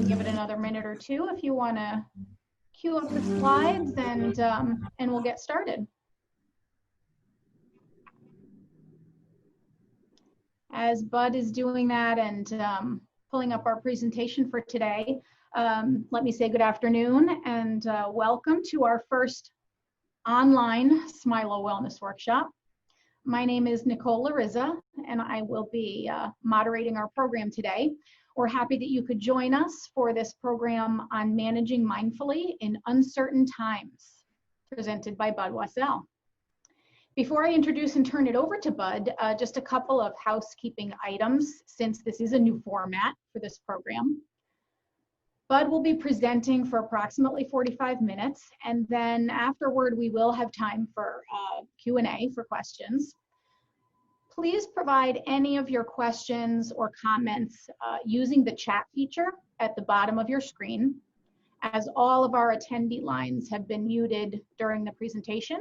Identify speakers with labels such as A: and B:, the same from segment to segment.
A: give it another minute or two if you want to queue up the slides, and we'll get started. As Bud is doing that and pulling up our presentation for today, let me say good afternoon and welcome to our first online Smilow Wellness Workshop. My name is Nicole Larissa, and I will be moderating our program today. We're happy that you could join us for this program on managing mindfully in uncertain times, presented by Bud Wassell. Before I introduce and turn it over to Bud, just a couple of housekeeping items since this is a new format for this program. Bud will be presenting for approximately 45 minutes, and then afterward we will have time for Q&A for questions. Please provide any of your questions or comments using the chat feature at the bottom of your screen, as all of our attendee lines have been muted during the presentation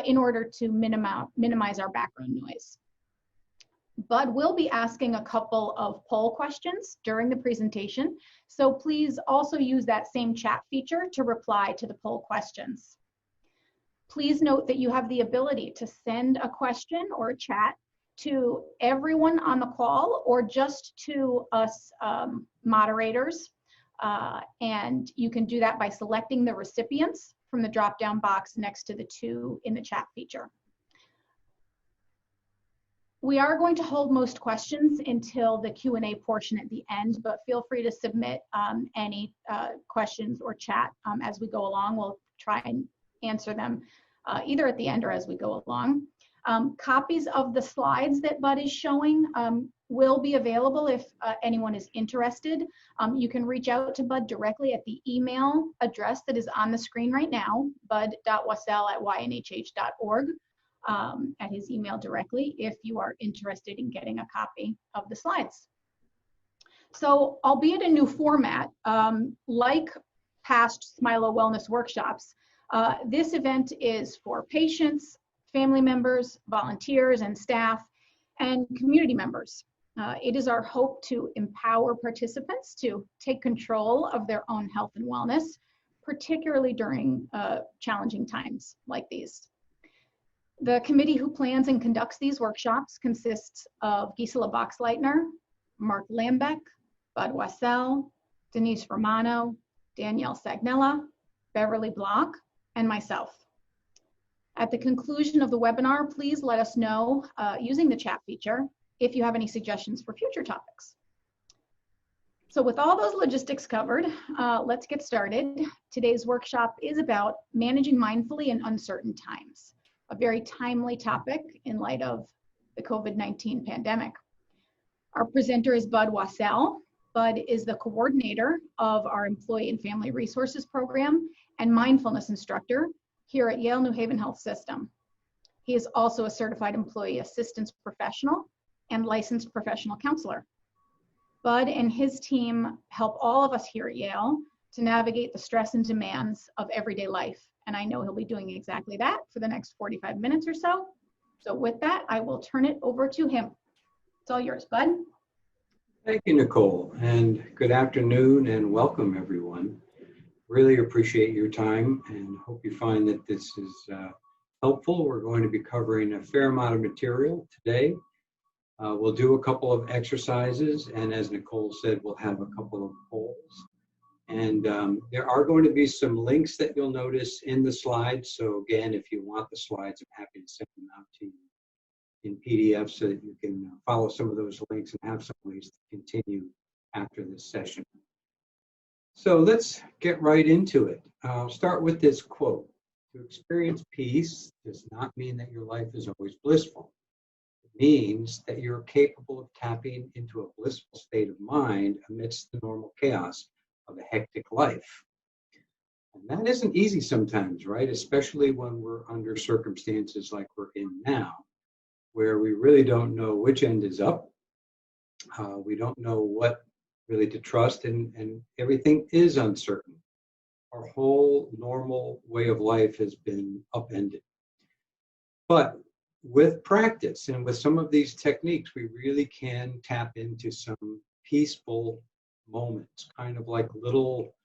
A: in order to minimize our background noise. Bud will be asking a couple of poll questions during the presentation, so please also use that same chat feature to reply to the poll questions. Please note that you have the ability to send a question or a chat to everyone on the call or just to us moderators, and you can do that by selecting the recipients from the drop-down box next to the two in the chat feature. We are going to hold most questions until the Q&A portion at the end, but feel free to submit any questions or chat as we go along. We'll try and answer them either at the end or as we go along. Copies of the slides that Bud is showing will be available if anyone is interested. You can reach out to Bud directly at the email address that is on the screen right now, bud.wassell@ynhh.org. At his email directly if you are interested in getting a copy of the slides. So, albeit a new format, like past Smilow Wellness Workshops, this event is for patients, family members, volunteers and staff, and community members. It is our hope to empower participants to take control of their own health and wellness, particularly during challenging times like these. The committee who plans and conducts these workshops consists of Gisela Boxleitner, Mark Lambeck, Bud Wassell, Denise Romano, Danielle Sagnella, Beverly Block, and myself. At the conclusion of the webinar, please let us know using the chat feature if you have any suggestions for future topics. So with all those logistics covered, let's get started. Today's workshop is about managing mindfully in uncertain times. A very timely topic in light of the COVID-19 pandemic. Our presenter is Bud Wassell. Bud is the coordinator of our Employee and Family Resources Program and mindfulness instructor here at Yale New Haven Health System. He is also a certified employee assistance professional and licensed professional counselor. Bud and his team help all of us here at Yale to navigate the stress and demands of everyday life. And I know he'll be doing exactly that for the next 45 minutes or so. So with that, I will turn it over to him. It's all yours, Bud.
B: Thank you, Nicole, and good afternoon and welcome, everyone. Really appreciate your time and hope you find that this is helpful. We're going to be covering a fair amount of material today. We'll do a couple of exercises, and as Nicole said, we'll have a couple of polls. And there are going to be some links that you'll notice in the slides. So again, if you want the slides, I'm happy to send them out to you in PDF so that you can follow some of those links and have some ways to continue after this session. So let's get right into it. I'll start with this quote. To experience peace does not mean that your life is always blissful. It means that you're capable of tapping into a blissful state of mind amidst the normal chaos of a hectic life. And that isn't easy sometimes, right? Especially when we're under circumstances like we're in now, where we really don't know which end is up. We don't know what really to trust, and everything is uncertain. Our whole normal way of life has been upended. But with practice and with some of these techniques, we really can tap into some peaceful moments, kind of like little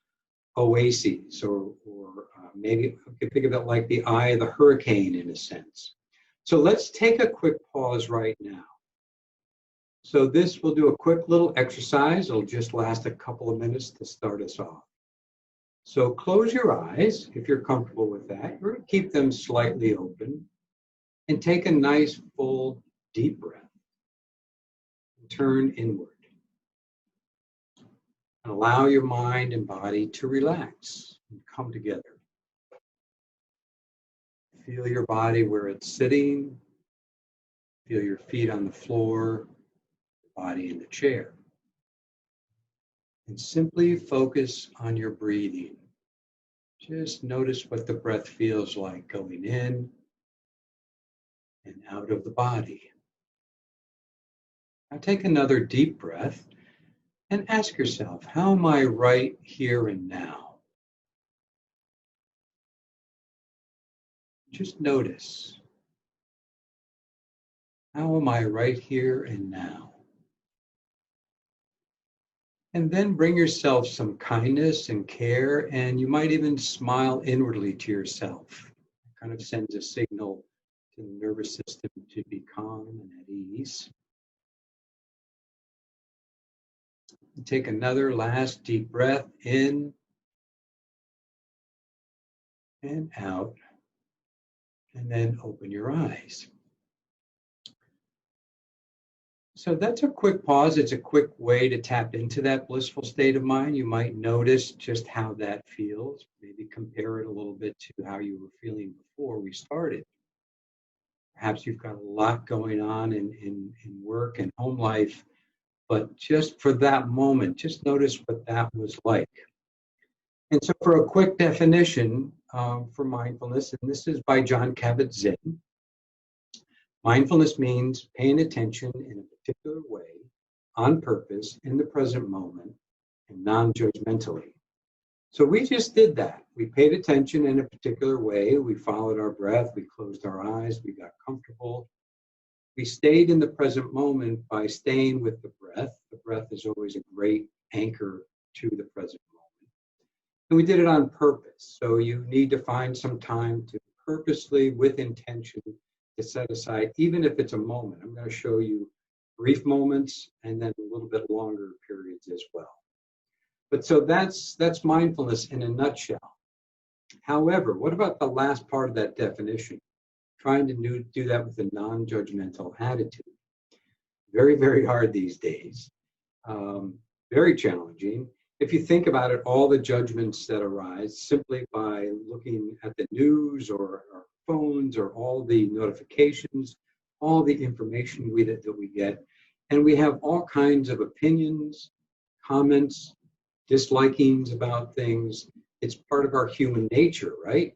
B: oases, or maybe you could think of it like the eye of the hurricane in a sense. So let's take a quick pause right now. So this will do a quick little exercise. It'll just last a couple of minutes to start us off. So close your eyes if you're comfortable with that. You're going to keep them slightly open and take a nice full deep breath and turn inward. And allow your mind and body to relax and come together. Feel your body where it's sitting. Feel your feet on the floor, the body in the chair. And simply focus on your breathing. Just notice what the breath feels like going in and out of the body. Now take another deep breath and ask yourself, how am I right here and now? Just notice, how am I right here and now? And then bring yourself some kindness and care, and you might even smile inwardly to yourself. It kind of sends a signal to the nervous system to be calm and at ease. Take another last deep breath in and out, and then open your eyes. So that's a quick pause. It's a quick way to tap into that blissful state of mind. You might notice just how that feels. Maybe compare it a little bit to how you were feeling before we started. Perhaps you've got a lot going on in work and home life, but just for that moment, just notice what that was like. And so for a quick definition for mindfulness, and this is by Jon Kabat-Zinn, mindfulness means paying attention in a particular way, on purpose, in the present moment, and non-judgmentally. So we just did that. We paid attention in a particular way. We followed our breath. We closed our eyes. We got comfortable. We stayed in the present moment by staying with the breath. The breath is always a great anchor to the present moment. And we did it on purpose. So you need to find some time to purposely, with intention, to set aside, even if it's a moment. I'm going to show you brief moments and then a little bit longer periods as well. But so that's mindfulness in a nutshell. However, what about the last part of that definition? Trying to do that with a non-judgmental attitude. Very, very hard these days. Very challenging. If you think about it, all the judgments that arise simply by looking at the news or our phones or all the notifications, all the information that we get, and we have all kinds of opinions, comments, dislikings about things. It's part of our human nature, right?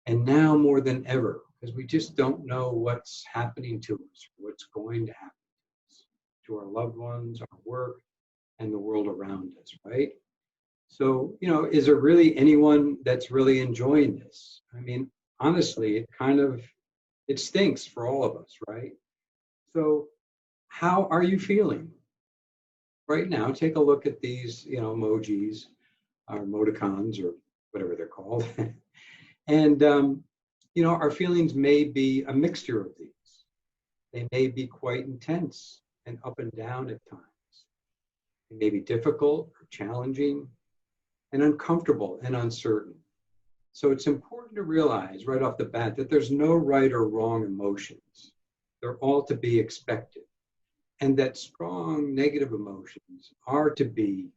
B: And now more than ever, because we just don't know what's happening to us, what's going to happen to us, to our loved ones, our work, and the world around us, right? So, is there really anyone that's really enjoying this? I mean, honestly, it stinks for all of us, right? So how are you feeling? Right now, take a look at these, emojis or emoticons or whatever they're called. And, our feelings may be a mixture of these. They may be quite intense and up and down at times. They may be difficult or challenging and uncomfortable and uncertain. So it's important to realize right off the bat that there's no right or wrong emotions. They're all to be expected. And that strong negative emotions are to be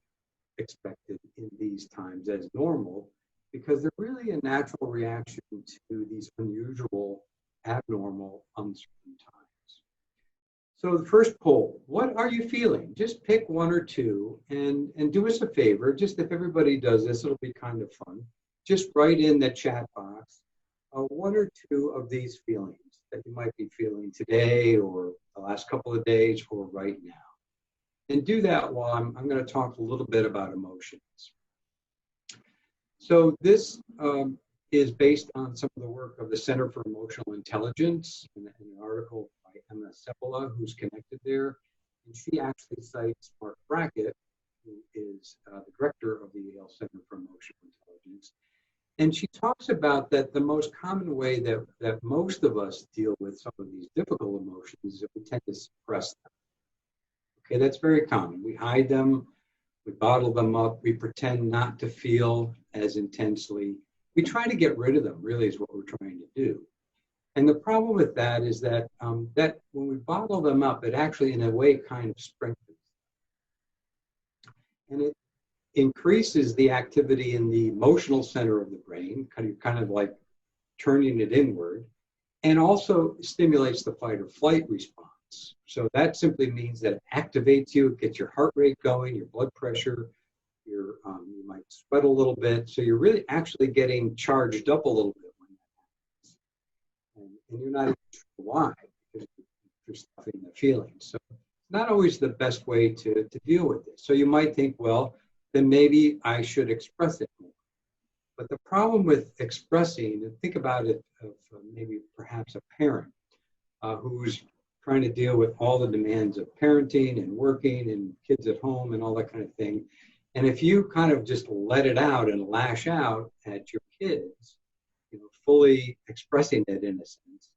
B: expected in these times as normal, because they're really a natural reaction to these unusual, abnormal, uncertain times. So the first poll, what are you feeling? Just pick one or two and do us a favor. Just if everybody does this, it'll be kind of fun. Just write in the chat box one or two of these feelings that you might be feeling today or the last couple of days or right now. And do that while I'm going to talk a little bit about emotions. So this is based on some of the work of the Center for Emotional Intelligence in an article by Emma Seppala, who's connected there. And she actually cites Mark Brackett, who is the director of the Yale Center for Emotional Intelligence. And she talks about that the most common way that most of us deal with some of these difficult emotions is that we tend to suppress them. Okay, that's very common. We hide them, we bottle them up, we pretend not to feel as intensely. We try to get rid of them, really, is what we're trying to do. And the problem with that is that that when we bottle them up, it actually, in a way, kind of strengthens. And it increases the activity in the emotional center of the brain, kind of like turning it inward, and also stimulates the fight or flight response. So that simply means that it activates you, it gets your heart rate going, your blood pressure, you might sweat a little bit. So you're really actually getting charged up a little bit when that happens. And you're not even sure why, because you're stuffing the feelings. So it's not always the best way to deal with this. So you might think, well, then maybe I should express it more. But the problem with expressing, and think about it of maybe perhaps a parent who's trying to deal with all the demands of parenting and working and kids at home and all that kind of thing. And if you kind of just let it out and lash out at your kids, fully expressing it in a sense,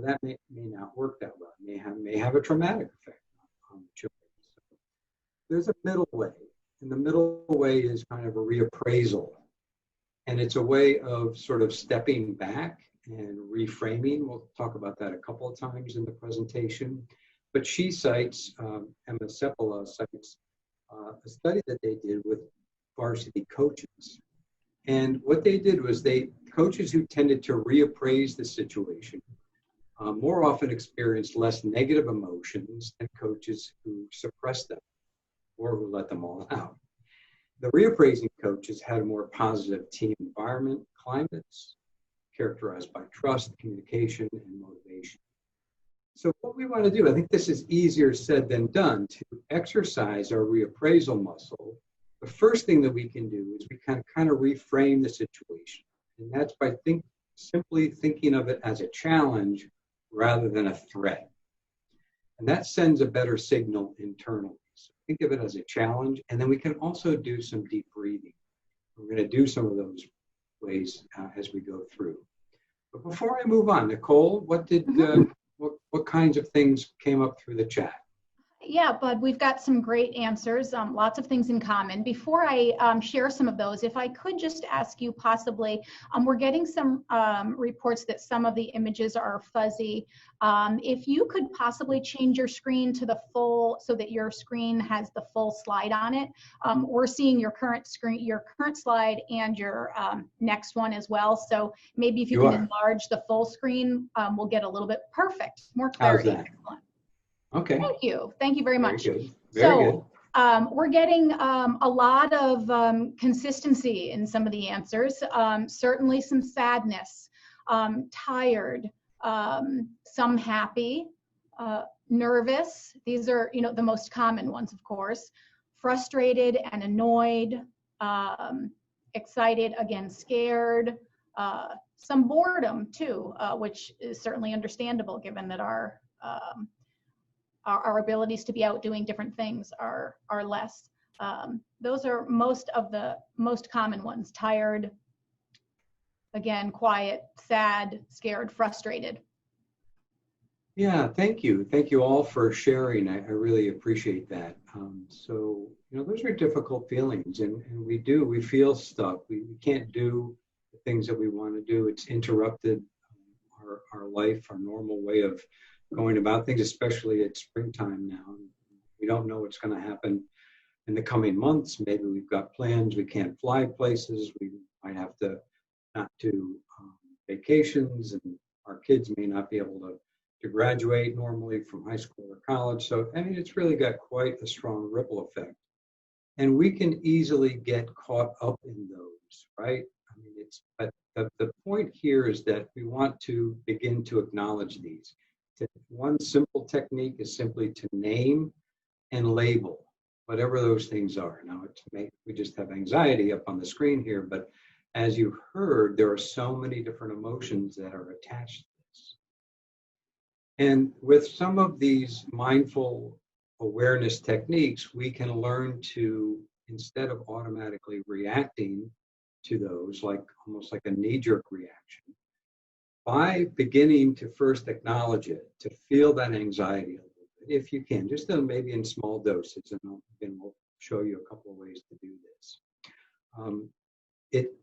B: that may not work that well. It may have a traumatic effect on children. So there's a middle way. And the middle way is kind of a reappraisal. And it's a way of sort of stepping back and reframing. We'll talk about that a couple of times in the presentation. But she cites, Emma Seppala cites a study that they did with varsity coaches. And what they did was coaches who tended to reappraise the situation more often experienced less negative emotions than coaches who suppressed them or who let them all out. The reappraising coaches had a more positive team environment, climates characterized by trust, communication, and motivation. So what we want to do, I think this is easier said than done, to exercise our reappraisal muscle. The first thing that we can do is we can kind of reframe the situation. And that's by simply thinking of it as a challenge rather than a threat. And that sends a better signal internally. So think of it as a challenge, and then we can also do some deep breathing. We're going to do some of those ways as we go through. But before I move on, Nicole, what kinds of things came up through the chat?
A: Yeah, Bud, we've got some great answers, lots of things in common. Before I share some of those, if I could just ask you possibly, we're getting some reports that some of the images are fuzzy. If you could possibly change your screen to the full, so that your screen has the full slide on it. We're seeing your current screen, your current slide, and your next one as well. So maybe if you can enlarge the full screen, we'll get a little bit perfect, more clarity.
B: How's that? Okay.
A: Thank you. Thank you very much.
B: Very good. Very good.
A: We're getting a lot of consistency in some of the answers. Certainly some sadness, tired, some happy, nervous. These are, the most common ones, of course. Frustrated and annoyed, excited, again, scared, some boredom too, which is certainly understandable given that our abilities to be out doing different things are less. Those are most of the most common ones. Tired, again, quiet, sad, scared, frustrated.
B: Yeah, thank you. Thank you all for sharing. I really appreciate that. So, those are difficult feelings, and we feel stuck. We can't do the things that we want to do. It's interrupted our life, our normal way of going about things, especially at springtime now. We don't know what's going to happen in the coming months. Maybe we've got plans. We can't fly places. We might have to not do vacations, and our kids may not be able to graduate normally from high school or college. So, it's really got quite a strong ripple effect. And we can easily get caught up in those, right? But the point here is that we want to begin to acknowledge these. One simple technique is simply to name and label whatever those things are. Now, we just have anxiety up on the screen here, but as you heard, there are so many different emotions that are attached to this. And with some of these mindful awareness techniques, we can learn to, instead of automatically reacting to those, like almost like a knee-jerk reaction, by beginning to first acknowledge it, to feel that anxiety a little bit, if you can, just maybe in small doses, and again, we'll show you a couple of ways to do this.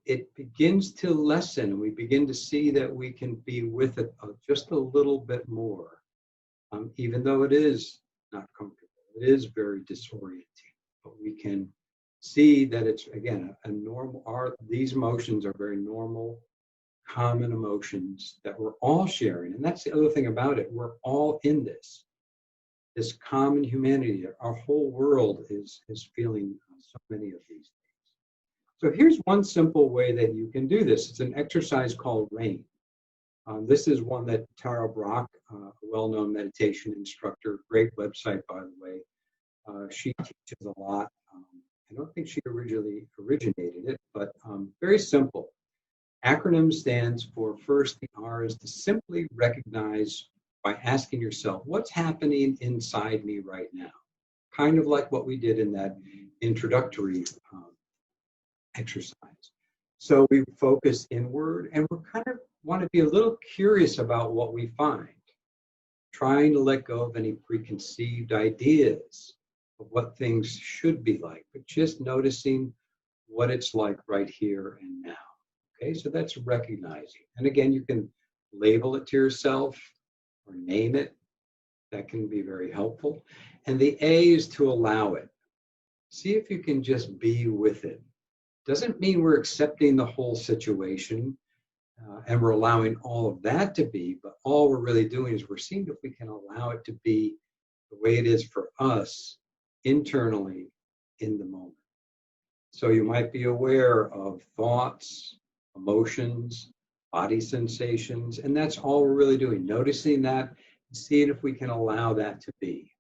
B: It begins to lessen, and we begin to see that we can be with it just a little bit more, even though it is not comfortable. It is very disorienting, but we can see that it's, again, a normal, these emotions are very normal, common emotions that we're all sharing. And that's the other thing about it. We're all in this common humanity. Our whole world is feeling so many of these things. So here's one simple way that you can do this. It's an exercise called RAIN. This is one that Tara Brach, a well-known meditation instructor, great website, by the way. She teaches a lot. I don't think she originally originated it, but very simple. Acronym stands for, first, the R is to simply recognize by asking yourself, what's happening inside me right now? Kind of like what we did in that introductory exercise. So we focus inward, and we kind of want to be a little curious about what we find, trying to let go of any preconceived ideas of what things should be like, but just noticing what it's like right here and now. Okay, so that's recognizing. And again, you can label it to yourself or name it. That can be very helpful. And the A is to allow it. See if you can just be with it. Doesn't mean we're accepting the whole situation and we're allowing all of that to be, but all we're really doing is we're seeing if we can allow it to be the way it is for us internally in the moment. So you might be aware of thoughts, emotions, body sensations, and that's all we're really doing, noticing that and seeing if we can allow that to be.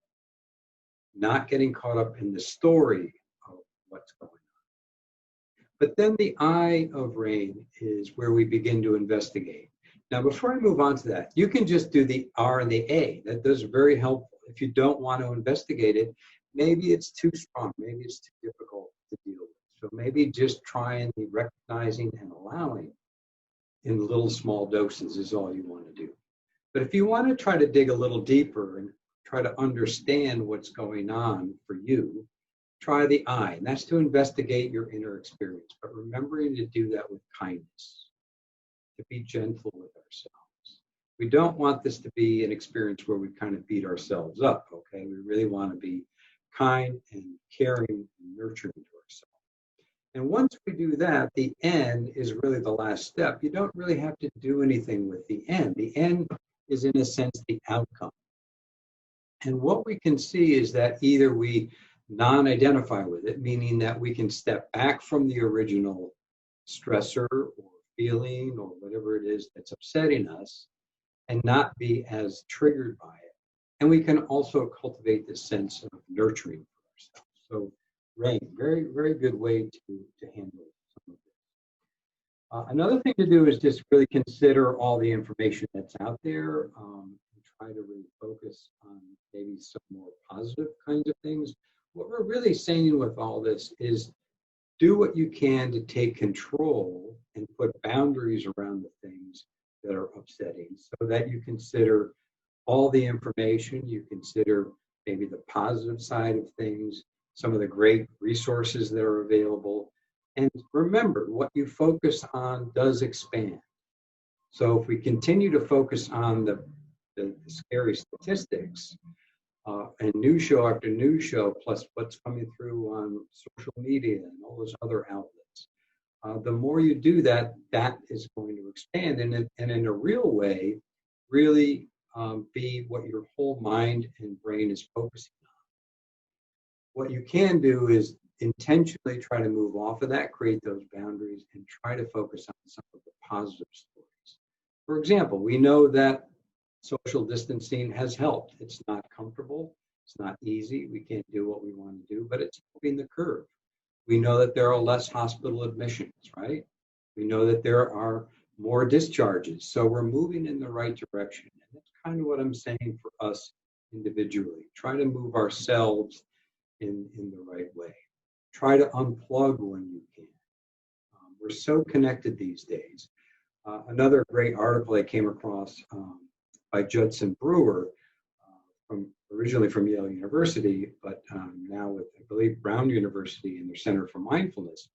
B: Not getting caught up in the story of what's going on. But then the I of RAIN is where we begin to investigate. Now, before I move on to that, you can just do the R and the A. That is very helpful. If you don't want to investigate it, maybe it's too strong, maybe it's too difficult to deal with. So maybe just trying the recognizing and allowing in little small doses is all you want to do. But if you want to try to dig a little deeper and try to understand what's going on for you, try the I, and that's to investigate your inner experience, but remembering to do that with kindness, to be gentle with ourselves. We don't want this to be an experience where we kind of beat ourselves up, okay? We really want to be kind and caring and nurturing to ourselves. And once we do that, the N is really the last step. You don't really have to do anything with the N. The N is, in a sense, the outcome. And what we can see is that either we non-identify with it, meaning that we can step back from the original stressor or feeling or whatever it is that's upsetting us and not be as triggered by it. And we can also cultivate this sense of nurturing for ourselves. So RAIN, very, very good way to handle some of this. Another thing to do is just really consider all the information that's out there and try to really focus on maybe some more positive kinds of things. What we're really saying with all this is do what you can to take control and put boundaries around the things that are upsetting so that you consider all the information, you consider maybe the positive side of things, some of the great resources that are available. And remember, what you focus on does expand. So if we continue to focus on the scary statistics and news show after news show, plus what's coming through on social media and all those other outlets, the more you do that, that is going to expand and in a real way, really be what your whole mind and brain is focusing on. What you can do is intentionally try to move off of that, create those boundaries, and try to focus on some of the positive stories. For example, we know that social distancing has helped. It's not comfortable. It's not easy. We can't do what we want to do, but it's moving the curve. We know that there are less hospital admissions, right? We know that there are more discharges. So we're moving in the right direction. And that's kind of what I'm saying for us individually. Try to move ourselves in the right way. Try to unplug when you can. We're so connected these days. Another great article I came across by Judson Brewer, originally from Yale University, but now with, I believe, Brown University and their Center for Mindfulness.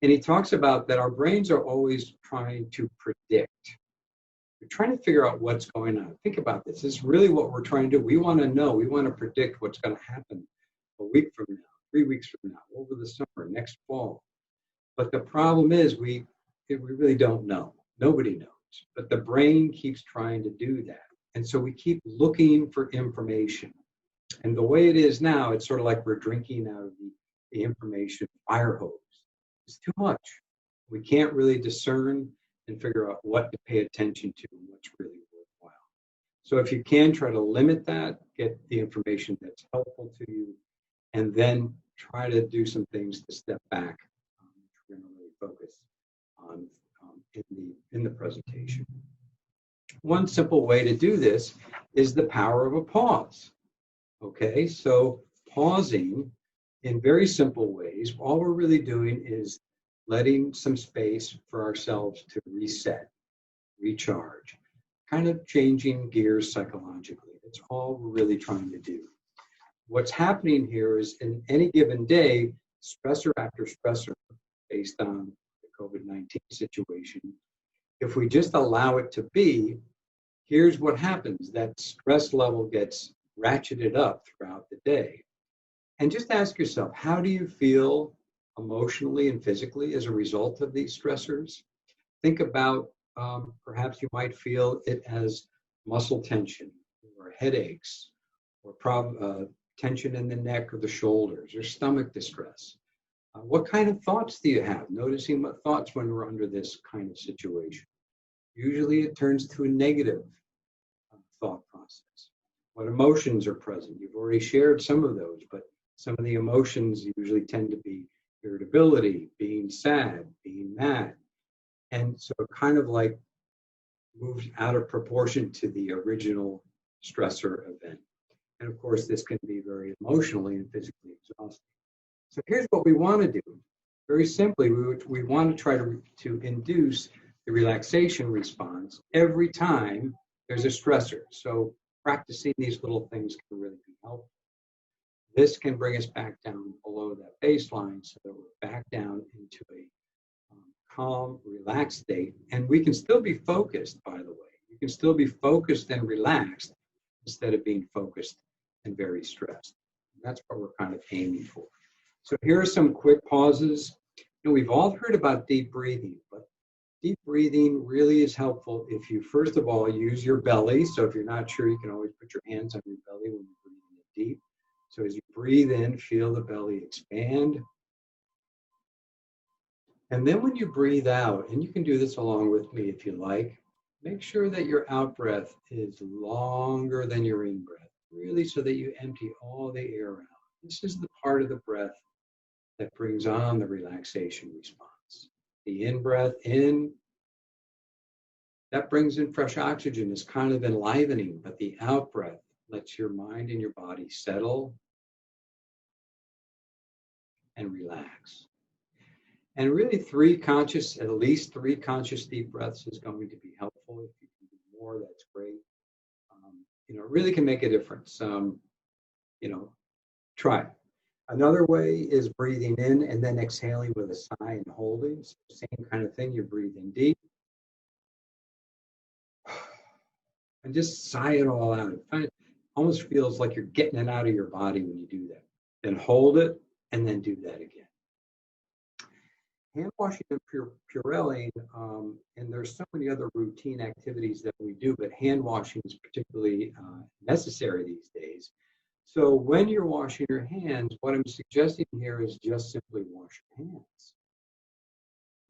B: And he talks about that our brains are always trying to predict. We're trying to figure out what's going on. Think about this. This is really what we're trying to do. We want to know. We want to predict what's going to happen a week from now, 3 weeks from now, over the summer, next fall. But the problem is we really don't know. Nobody knows. But the brain keeps trying to do that. And so we keep looking for information. And the way it is now, it's sort of like we're drinking out of the information fire hose. It's too much. We can't really discern and figure out what to pay attention to and what's really worthwhile. So if you can, try to limit that, get the information that's helpful to you, and then try to do some things to step back. We're going to really focus on in the presentation. One simple way to do this is the power of a pause. Okay, so pausing in very simple ways, all we're really doing is letting some space for ourselves to reset, recharge, kind of changing gears psychologically. That's all we're really trying to do. What's happening here is in any given day, stressor after stressor, based on the COVID-19 situation, if we just allow it to be, here's what happens. That stress level gets ratcheted up throughout the day. And just ask yourself, how do you feel emotionally and physically as a result of these stressors? Think about perhaps you might feel it as muscle tension or headaches or tension in the neck or the shoulders or stomach distress. What kind of thoughts do you have? Noticing what thoughts when we're under this kind of situation. Usually it turns to a negative thought process. What emotions are present? You've already shared some of those, but some of the emotions usually tend to be irritability, being sad, being mad. And so it kind of like moves out of proportion to the original stressor event. And of course, this can be very emotionally and physically exhausting. So here's what we want to do. Very simply, we want to try to induce the relaxation response every time there's a stressor. So practicing these little things can really be helpful. This can bring us back down below that baseline so that we're back down into a calm, relaxed state. And we can still be focused, by the way. You can still be focused and relaxed instead of being focused and very stressed. And that's what we're kind of aiming for. So here are some quick pauses. We've all heard about deep breathing, but deep breathing really is helpful if you, first of all, use your belly. So if you're not sure, you can always put your hands on your belly when you're breathing in deep. So as you breathe in, feel the belly expand. And then when you breathe out, and you can do this along with me if you like, make sure that your out breath is longer than your in breath, really so that you empty all the air out. This is the part of the breath that brings on the relaxation response. The in-breath in, that brings in fresh oxygen, is kind of enlivening, but the out-breath lets your mind and your body settle and relax. And really at least three conscious deep breaths is going to be helpful. If you can do more, that's great. It really can make a difference. Try it. Another way is breathing in and then exhaling with a sigh and holding. So same kind of thing, you breathe in deep. And just sigh it all out. It almost feels like you're getting it out of your body when you do that. Then hold it and then do that again. Hand washing and Purelling, and there's so many other routine activities that we do, but hand washing is particularly necessary these days. So when you're washing your hands, what I'm suggesting here is just simply wash your hands.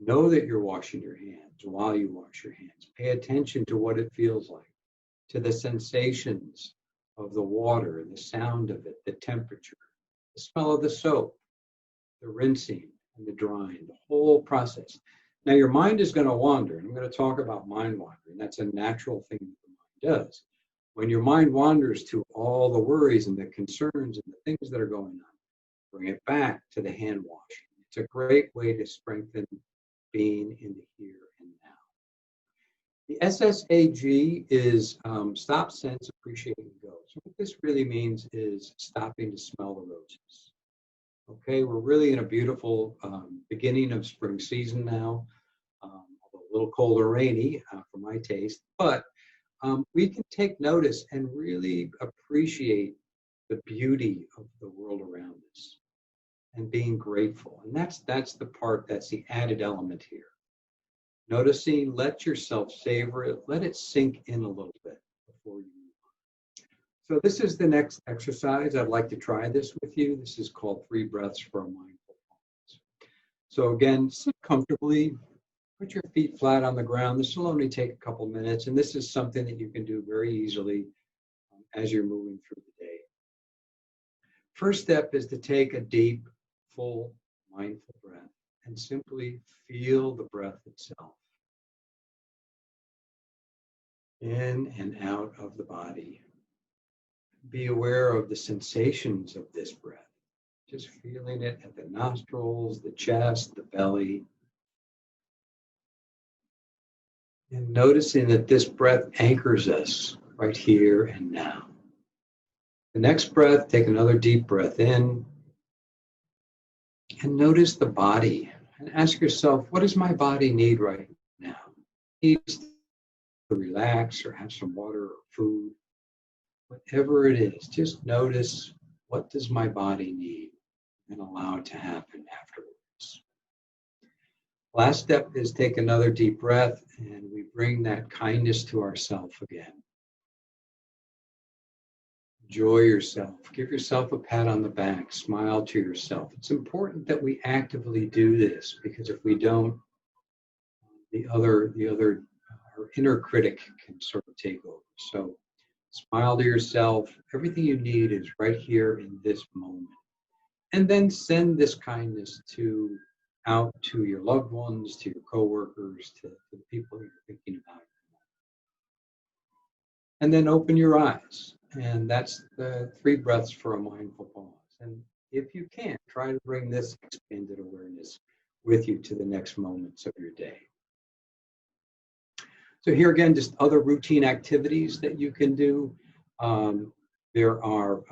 B: Know that you're washing your hands while you wash your hands. Pay attention to what it feels like, to the sensations of the water, the sound of it, the temperature, the smell of the soap, the rinsing and the drying, the whole process. Now your mind is going to wander, and I'm going to talk about mind wandering. That's a natural thing that the mind does. When your mind wanders to all the worries and the concerns and the things that are going on, bring it back to the hand washing. It's a great way to strengthen being in the here and now. The SSAG is stop, sense, appreciate, and go. So what this really means is stopping to smell the roses. Okay, we're really in a beautiful beginning of spring season now, a little cold or rainy for my taste, but we can take notice and really appreciate the beauty of the world around us and being grateful. And that's the part, that's the added element here. Noticing, let yourself savor it, let it sink in a little bit before you move on. So this is the next exercise. I'd like to try this with you. This is called 3 breaths for a mindful pause. So again, sit comfortably, put your feet flat on the ground. This will only take a couple minutes, and this is something that you can do very easily as you're moving through the day. First step is to take a deep, full, mindful breath and simply feel the breath itself. In and out of the body. Be aware of the sensations of this breath. Just feeling it at the nostrils, the chest, the belly. And noticing that this breath anchors us right here and now. The next breath, take another deep breath in. And notice the body. And ask yourself, what does my body need right now? It needs to relax or have some water or food. Whatever it is, just notice, what does my body need? And allow it to happen afterwards. Last step is take another deep breath, and we bring that kindness to ourselves again. Enjoy yourself. Give yourself a pat on the back. Smile to yourself. It's important that we actively do this, because if we don't, our inner critic can sort of take over. So smile to yourself. Everything you need is right here in this moment. And then send this kindness out to your loved ones, to your coworkers, to the people you're thinking about. And then open your eyes. And that's the 3 breaths for a mindful pause. And if you can, try to bring this expanded awareness with you to the next moments of your day. So here again, just other routine activities that you can do. There are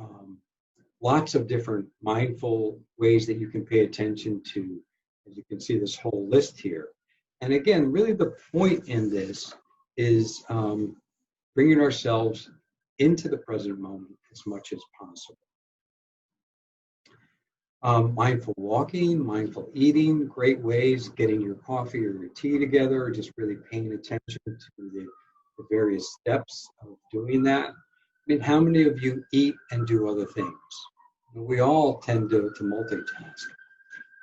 B: lots of different mindful ways that you can pay attention to. As you can see, this whole list here. And again, really the point in this is bringing ourselves into the present moment as much as possible. Mindful walking, mindful eating, great ways, getting your coffee or your tea together, or just really paying attention to the various steps of doing that. I mean, how many of you eat and do other things? We all tend to multitask.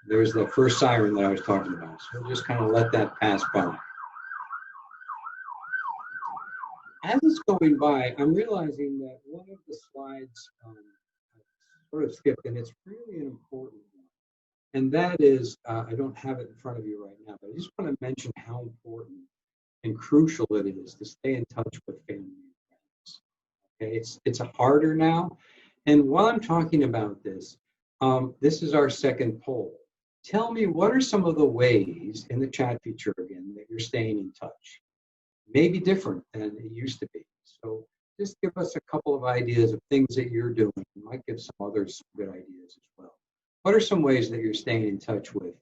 B: There's the first siren that I was talking about. So we'll just kind of let that pass by. As it's going by, I'm realizing that one of the slides sort of skipped, and it's really an important one. And that is, I don't have it in front of you right now, but I just want to mention how important and crucial it is to stay in touch with family and friends. Okay, it's harder now. And while I'm talking about this, this is our second poll. Tell me, what are some of the ways in the chat feature again that you're staying in touch? Maybe different than it used to be. So just give us a couple of ideas of things that you're doing. You might give some others some good ideas as well. What are some ways that you're staying in touch with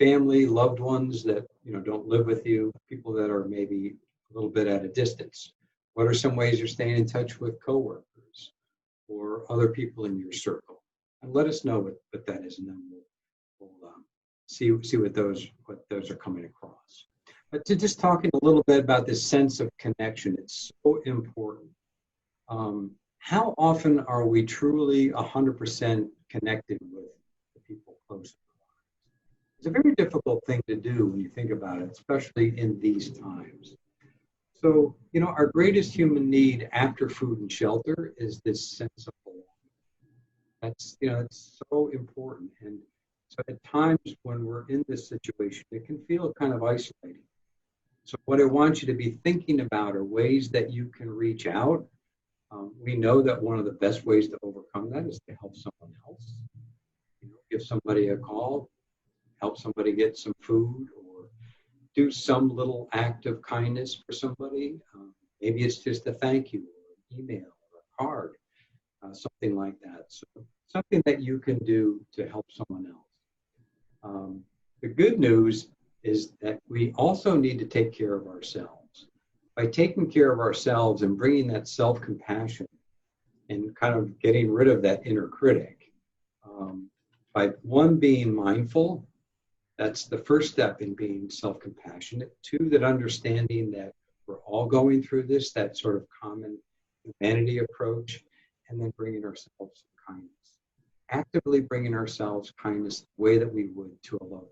B: family, loved ones that don't live with you, people that are maybe a little bit at a distance? What are some ways you're staying in touch with coworkers or other people in your circle? And let us know what that is, and then we'll see what those are coming across. But to just talking a little bit about this sense of connection, it's so important. How often are we truly 100% connected with the people close to us? It's a very difficult thing to do when you think about it, especially in these times. So, our greatest human need after food and shelter is this sense of belonging. That's, it's so important. And so at times when we're in this situation, it can feel kind of isolating. So what I want you to be thinking about are ways that you can reach out. We know that one of the best ways to overcome that is to help someone else. Give somebody a call, help somebody get some food, or do some little act of kindness for somebody. Maybe it's just a thank you, or an email, or a card, something like that. So something that you can do to help someone else. The good news is that we also need to take care of ourselves. By taking care of ourselves and bringing that self-compassion and kind of getting rid of that inner critic, by one, being mindful, that's the first step in being self-compassionate. Two, that understanding that we're all going through this, that sort of common humanity approach, and then bringing ourselves some kindness. Actively bringing ourselves kindness the way that we would to a loved one.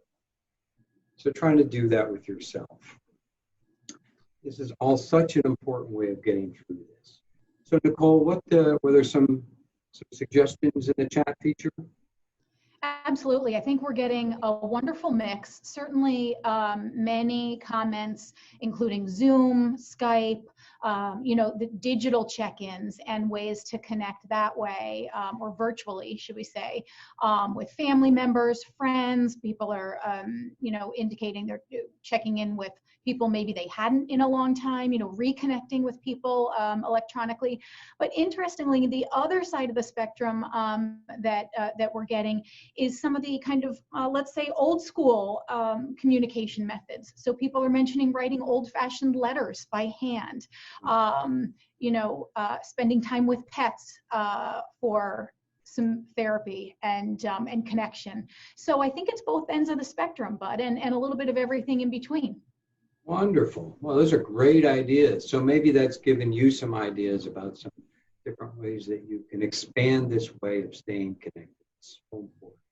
B: So trying to do that with yourself. This is all such an important way of getting through this. So Nicole, were there some suggestions in the chat feature?
A: Absolutely. I think we're getting a wonderful mix. Certainly many comments, including Zoom, Skype, the digital check-ins and ways to connect that way, or virtually, should we say, with family members, friends. People are, indicating they're checking in with people maybe they hadn't in a long time, reconnecting with people electronically. But interestingly, the other side of the spectrum that we're getting is some of the kind of, let's say, old school communication methods. So people are mentioning writing old-fashioned letters by hand, spending time with pets for some therapy and connection. So I think it's both ends of the spectrum, Bud, and a little bit of everything in between.
B: Wonderful. Well, those are great ideas. So maybe that's given you some ideas about some different ways that you can expand this way of staying connected. It's so important.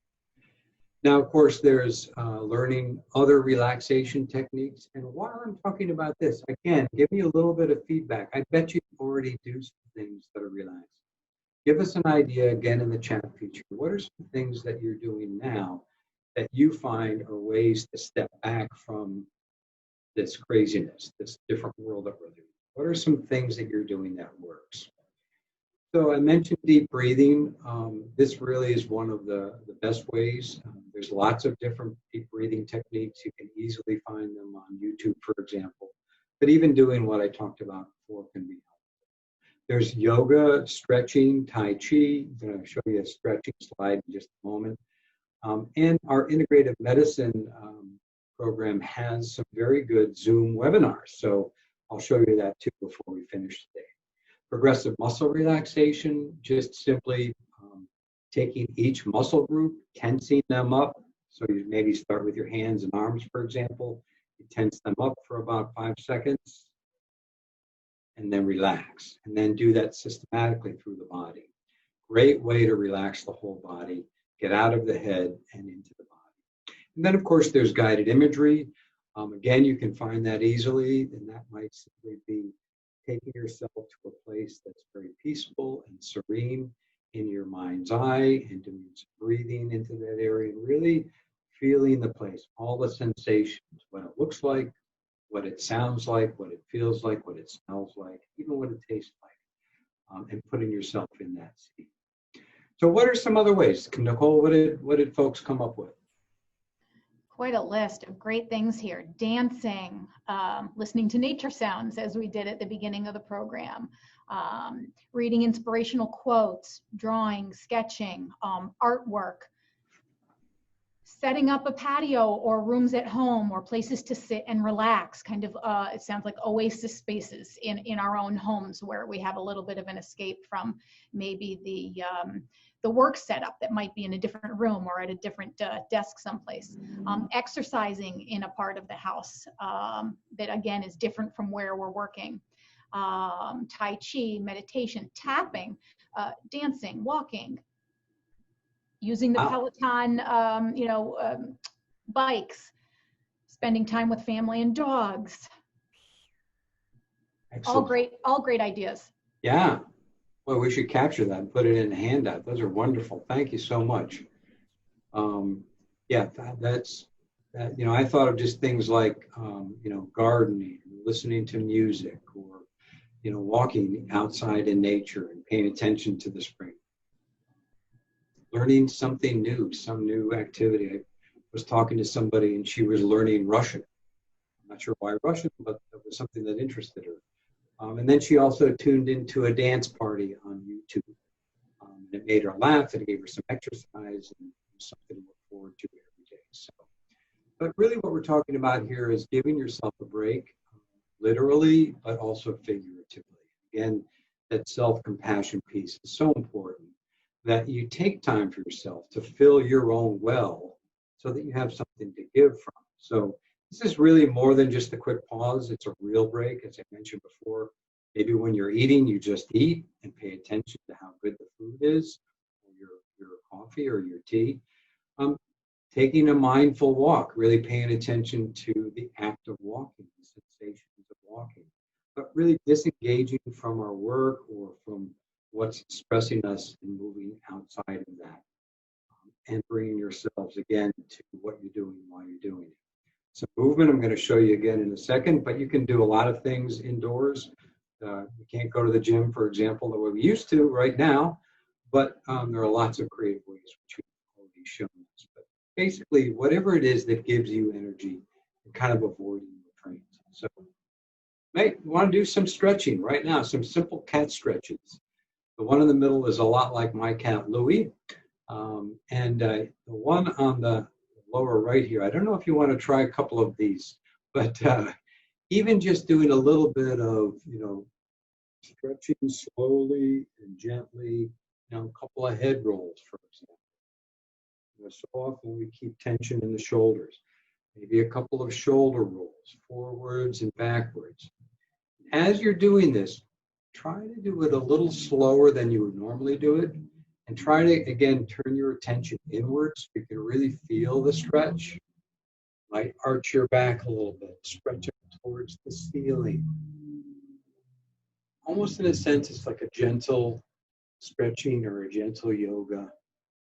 B: Now, of course, there's learning other relaxation techniques. And while I'm talking about this, again, give me a little bit of feedback. I bet you already do some things that are relaxing. Give us an idea, again, in the chat feature. What are some things that you're doing now that you find are ways to step back from this craziness, this different world that we're living? What are some things that you're doing that works? So I mentioned deep breathing. This really is one of the best ways. There's lots of different deep breathing techniques. You can easily find them on YouTube, for example. But even doing what I talked about before can be helpful. There's yoga, stretching, Tai Chi. I'm going to show you a stretching slide in just a moment. And our integrative medicine program has some very good Zoom webinars. So I'll show you that too before we finish today. Progressive muscle relaxation, just simply taking each muscle group, tensing them up. So you maybe start with your hands and arms, for example. You tense them up for about 5 seconds and then relax. And then do that systematically through the body. Great way to relax the whole body, get out of the head and into the body. And then, of course, there's guided imagery. Again, you can find that easily, and that might simply be taking yourself to a place that's very peaceful and serene in your mind's eye and doing some breathing into that area and really feeling the place, all the sensations, what it looks like, what it sounds like, what it feels like, what it smells like, even what it tastes like, and putting yourself in that seat. So what are some other ways? Nicole, what did folks come up with?
A: Quite a list of great things here. Dancing, listening to nature sounds as we did at the beginning of the program, reading inspirational quotes, drawing, sketching, artwork, setting up a patio or rooms at home or places to sit and relax, kind of, it sounds like oasis spaces in our own homes where we have a little bit of an escape from maybe the work setup that might be in a different room or at a different desk someplace. Exercising in a part of the house that, again, is different from where we're working. Tai Chi, meditation, tapping, dancing, walking, using the Peloton, bikes, spending time with family and dogs.
B: Excellent.
A: All great ideas.
B: Yeah. Well, we should capture that and put it in a handout. Those are wonderful. Thank you so much. Yeah, that's I thought of just things like, gardening, listening to music, or, walking outside in nature and paying attention to the spring. Learning something new, some new activity. I was talking to somebody and she was learning Russian. I'm not sure why Russian, but that was something that interested her. And then she also tuned into a dance party on YouTube. It made her laugh, and it gave her some exercise, and something to look forward to every day. So, but really what we're talking about here is giving yourself a break, literally, but also figuratively. Again, that self-compassion piece is so important, that you take time for yourself to fill your own well so that you have something to give from. So this is really more than just a quick pause. It's a real break, as I mentioned before. Maybe when you're eating, you just eat and pay attention to how good the food is, or your coffee or your tea. Taking a mindful walk, really paying attention to the act of walking, the sensations of walking, but really disengaging from our work or from what's stressing us and moving outside of that, and bringing yourselves again to what you're doing while you're doing it. So movement, I'm going to show you again in a second, but you can do a lot of things indoors. You can't go to the gym, for example, the way we used to right now, but there are lots of creative ways which we've already shown us. But basically, whatever it is that gives you energy, you're kind of avoiding the trains. So you want to do some stretching right now, some simple cat stretches. The one in the middle is a lot like my cat, Louie. And the one on the lower right here, I don't know if you want to try a couple of these, but even just doing a little bit of, stretching slowly and gently, a couple of head rolls, for example. So often we keep tension in the shoulders. Maybe a couple of shoulder rolls, forwards and backwards. As you're doing this, try to do it a little slower than you would normally do it. And try to, again, turn your attention inwards. You can really feel the stretch. Might arch your back a little bit, stretch up towards the ceiling. Almost in a sense, it's like a gentle stretching or a gentle yoga.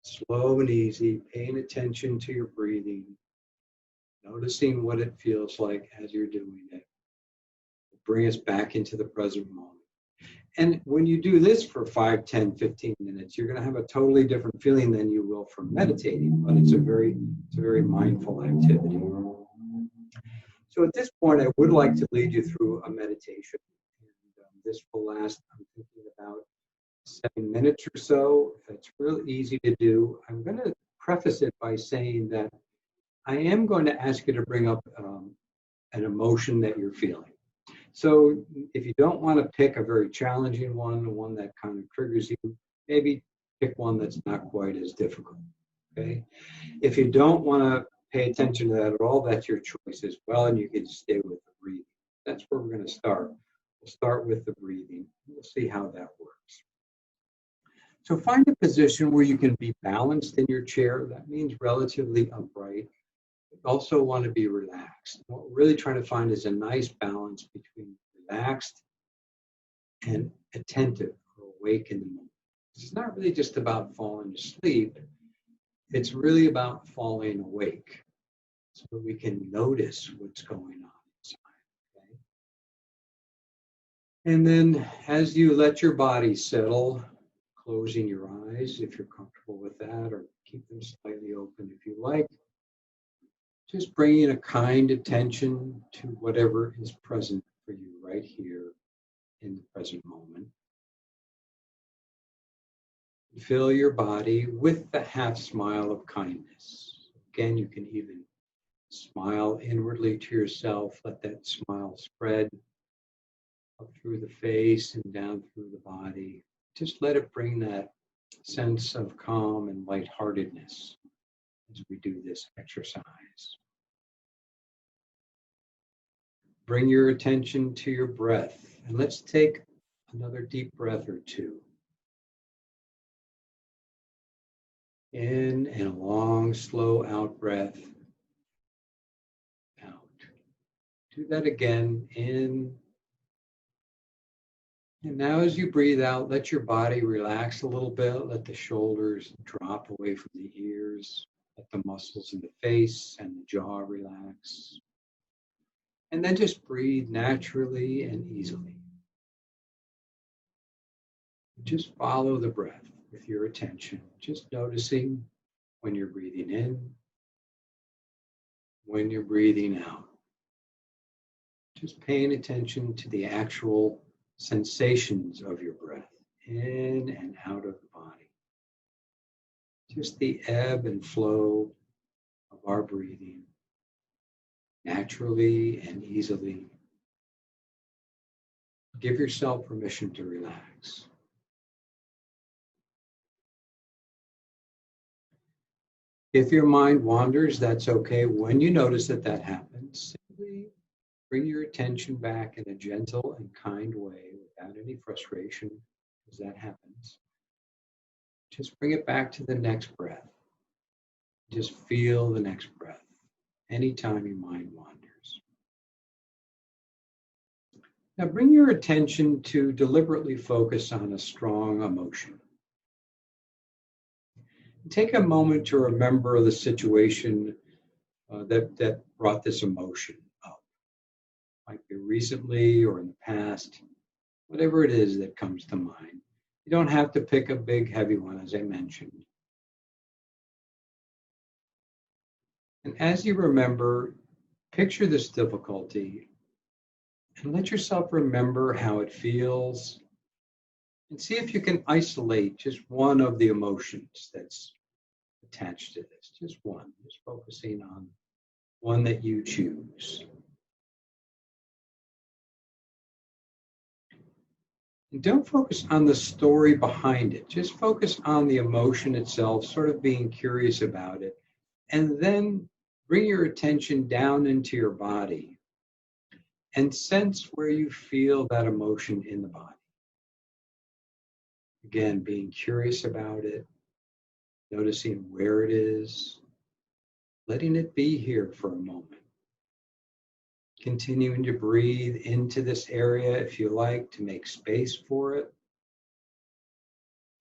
B: Slow and easy, paying attention to your breathing, noticing what it feels like as you're doing it. Bring us back into the present moment. And when you do this for 5, 10, 15 minutes, you're going to have a totally different feeling than you will from meditating, but it's a very mindful activity. So at this point, I would like to lead you through a meditation. And this will last, I'm thinking, about 7 minutes or so. It's really easy to do. I'm going to preface it by saying that I am going to ask you to bring up an emotion that you're feeling. So if you don't want to pick a very challenging one that kind of triggers you, maybe pick one that's not quite as difficult, okay? If you don't want to pay attention to that at all, that's your choice as well, and you can stay with the breathing. That's where we're going to start. We'll start with the breathing. We'll see how that works. So find a position where you can be balanced in your chair. That means relatively upright. Also want to be relaxed. What we're really trying to find is a nice balance between relaxed and attentive or awake in the moment. It's not really just about falling asleep. It's really about falling awake so that we can notice what's going on inside. Okay? And then as you let your body settle, closing your eyes if you're comfortable with that, or keep them slightly open if you like. Just bringing a kind attention to whatever is present for you right here in the present moment. Fill your body with the half smile of kindness. Again, you can even smile inwardly to yourself. Let that smile spread up through the face and down through the body. Just let it bring that sense of calm and lightheartedness as we do this exercise. Bring your attention to your breath, and let's take another deep breath or two. In and a long, slow out breath. Out. Do that again. In. And now as you breathe out, let your body relax a little bit. Let the shoulders drop away from the ears. Let the muscles in the face and the jaw relax. And then just breathe naturally and easily. Just follow the breath with your attention, just noticing when you're breathing in, when you're breathing out. Just paying attention to the actual sensations of your breath, in and out of the body. Just the ebb and flow of our breathing, naturally and easily. Give yourself permission to relax. If your mind wanders, that's okay. When you notice that that happens, simply bring your attention back in a gentle and kind way without any frustration, as that happens. Just bring it back to the next breath. Just feel the next breath anytime your mind wanders. Now bring your attention to deliberately focus on a strong emotion. Take a moment to remember the situation that brought this emotion up. Might be recently or in the past, whatever it is that comes to mind. You don't have to pick a big, heavy one, as I mentioned. And as you remember, picture this difficulty and let yourself remember how it feels and see if you can isolate just one of the emotions that's attached to this. Just one, just focusing on one that you choose. And don't focus on the story behind it. Just focus on the emotion itself, sort of being curious about it. And then bring your attention down into your body and sense where you feel that emotion in the body. Again, being curious about it, noticing where it is, letting it be here for a moment. Continuing to breathe into this area if you like, to make space for it.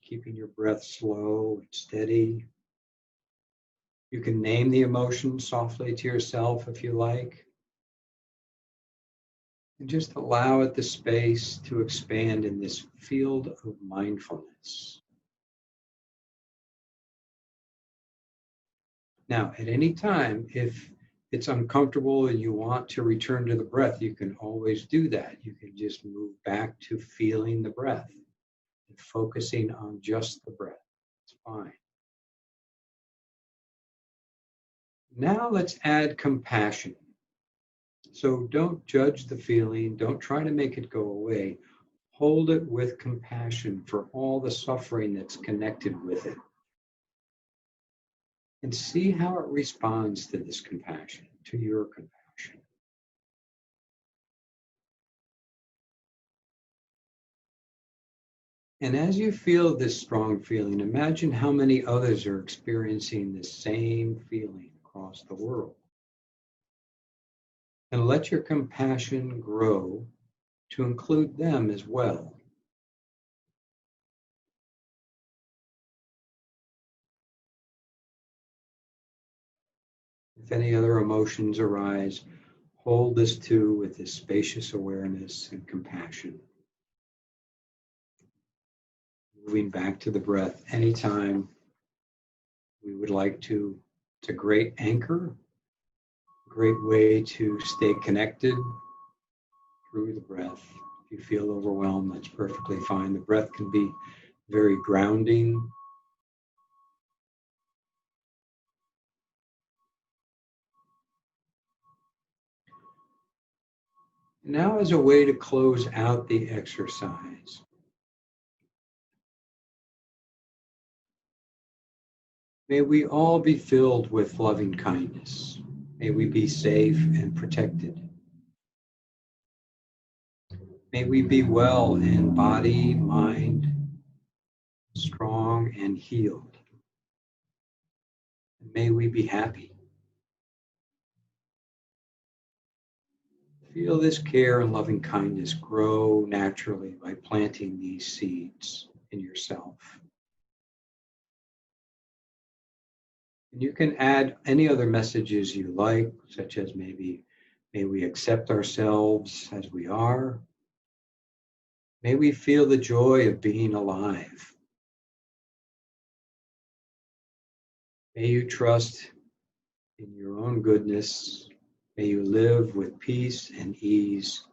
B: Keeping your breath slow and steady. You can name the emotion softly to yourself if you like. And just allow it the space to expand in this field of mindfulness. Now, at any time, if it's uncomfortable and you want to return to the breath, you can always do that. You can just move back to feeling the breath and focusing on just the breath. It's fine. Now let's add compassion. So don't judge the feeling. Don't try to make it go away. Hold it with compassion for all the suffering that's connected with it. And see how it responds to this compassion, to your compassion. And as you feel this strong feeling, imagine how many others are experiencing the same feeling across the world. And let your compassion grow to include them as well. If any other emotions arise, hold this too with this spacious awareness and compassion. Moving back to the breath anytime we would like to. It's a great anchor, a great way to stay connected through the breath. If you feel overwhelmed, that's perfectly fine. The breath can be very grounding. Now, as a way to close out the exercise, may we all be filled with loving kindness. May we be safe and protected. May we be well in body, mind, strong and healed. May we be happy. Feel this care and loving kindness grow naturally by planting these seeds in yourself. And you can add any other messages you like, such as maybe, may we accept ourselves as we are. May we feel the joy of being alive. May you trust in your own goodness. May you live with peace and ease.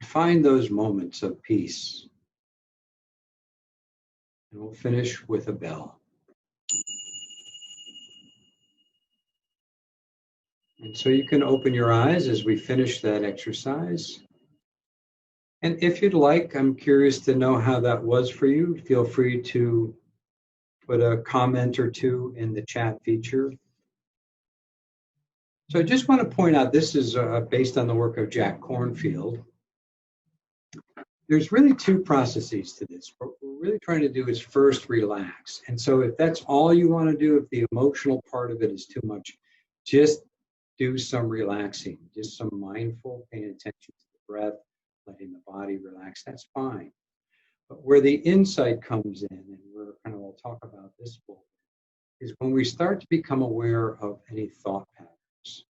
B: Find those moments of peace. And we'll finish with a bell. And so you can open your eyes as we finish that exercise. And if you'd like, I'm curious to know how that was for you. Feel free to put a comment or two in the chat feature. So I just want to point out, this is based on the work of Jack Kornfield. There's really two processes to this. What we're really trying to do is first relax. And so if that's all you want to do, if the emotional part of it is too much, just do some relaxing, just some mindful, paying attention to the breath, letting the body relax, that's fine. But where the insight comes in, and we'll talk about this book, is when we start to become aware of any thought patterns.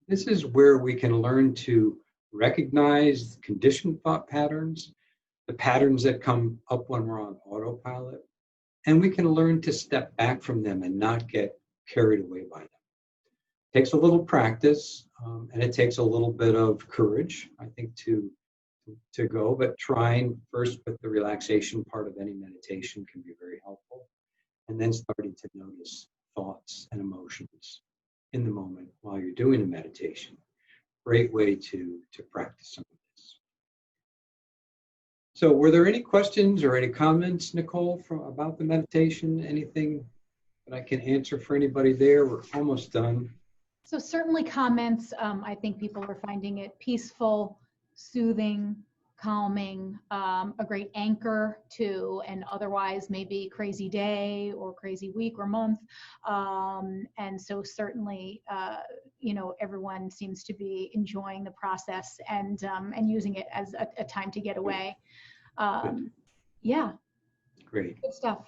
B: This is where we can learn to recognize conditioned thought patterns, the patterns that come up when we're on autopilot, and we can learn to step back from them and not get carried away by them. It takes a little practice, and it takes a little bit of courage, I think, to go, but trying first with the relaxation part of any meditation can be very helpful, and then starting to notice thoughts and emotions in the moment while you're doing the meditation. Great way to practice some of this. So were there any questions or any comments, Nicole, about the meditation? Anything that I can answer for anybody there? We're almost done.
A: So certainly comments. I think people are finding it peaceful, soothing, calming, a great anchor to an otherwise maybe crazy day or crazy week or month. And so certainly, everyone seems to be enjoying the process and using it as a time to get away. Yeah.
B: Great.
A: Good stuff.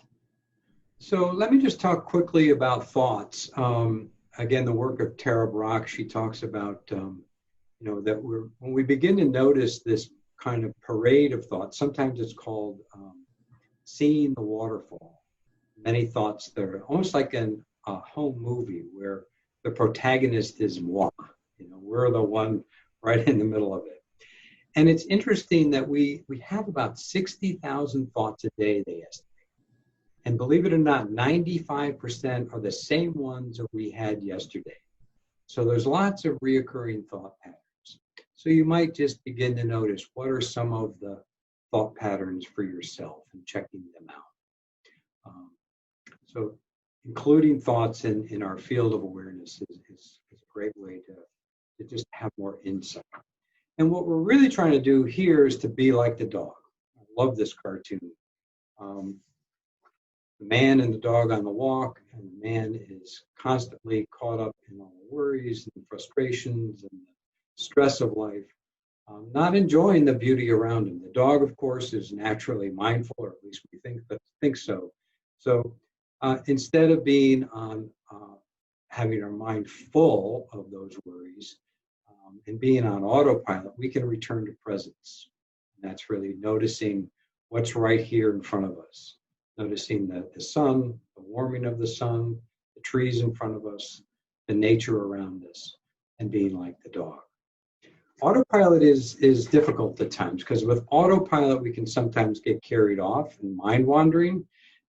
B: So let me just talk quickly about thoughts. Again, the work of Tara Brach, she talks about, that when we begin to notice this kind of parade of thoughts, sometimes it's called seeing the waterfall. Many thoughts that are almost like a home movie where the protagonist is moi. We're the one right in the middle of it. And it's interesting that we have about 60,000 thoughts a day, they estimate. And believe it or not, 95% are the same ones that we had yesterday. So there's lots of reoccurring thought patterns. So you might just begin to notice what are some of the thought patterns for yourself and checking them out. So including thoughts in our field of awareness is a great way to just have more insight. And what we're really trying to do here is to be like the dog. I love this cartoon. The man and the dog on the walk, and the man is constantly caught up in all the worries and frustrations and the stress of life, not enjoying the beauty around him. The dog, of course, is naturally mindful, or at least we think so. So instead of being on having our mind full of those worries and being on autopilot, we can return to presence. And that's really noticing what's right here in front of us. Noticing the sun, the warming of the sun, the trees in front of us, the nature around us, and being like the dog. Autopilot is difficult at times because with autopilot, we can sometimes get carried off and mind wandering.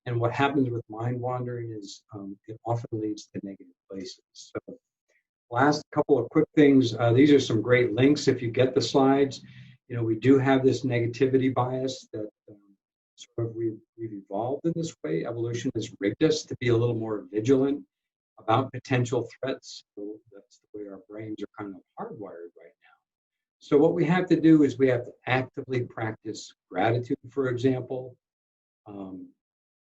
B: And what happens with mind wandering is it often leads to negative places. So last couple of quick things. These are some great links if you get the slides. We do have this negativity bias that sort of we've evolved in this way. Evolution has rigged us to be a little more vigilant about potential threats. So that's the way our brains are kind of hardwired right now. So what we have to do is we have to actively practice gratitude, for example,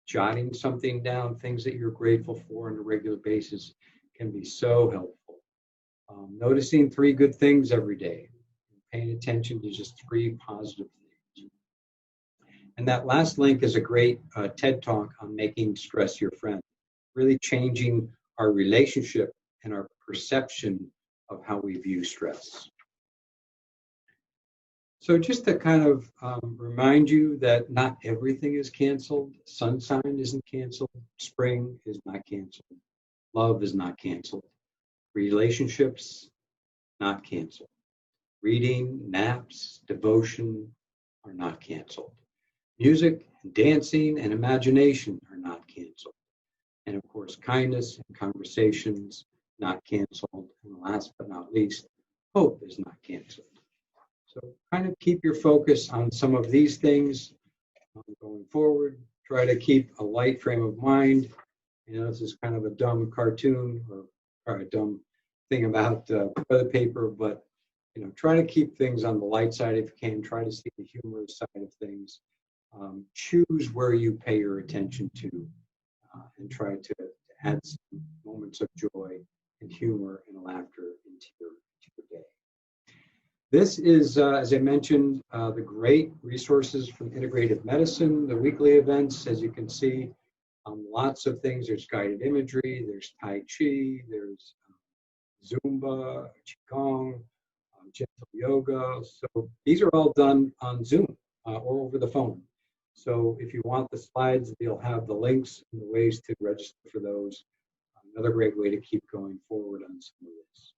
B: jotting something down, things that you're grateful for on a regular basis can be so helpful. Noticing 3 good things every day, paying attention to just 3 positive things. And that last link is a great TED Talk on making stress your friend, really changing our relationship and our perception of how we view stress. So just to kind of remind you that not everything is canceled. Sunshine isn't canceled. Spring is not canceled. Love is not canceled. Relationships, not canceled. Reading, naps, devotion are not canceled. Music, dancing, and imagination are not canceled. And of course, kindness and conversations, not canceled. And last but not least, hope is not canceled. So kind of keep your focus on some of these things going forward. Try to keep a light frame of mind. You know, this is kind of a dumb cartoon or a dumb thing about toilet paper, but you know, try to keep things on the light side if you can. Try to see the humorous side of things. Choose where you pay your attention to, and try to add some moments of joy and humor and laughter into your day. This is, as I mentioned, the great resources from integrative medicine, the weekly events, as you can see, lots of things. There's guided imagery, there's Tai Chi, there's Zumba, Qigong, gentle yoga. So these are all done on Zoom or over the phone. So if you want the slides, you'll have the links and the ways to register for those. Another great way to keep going forward on some of this.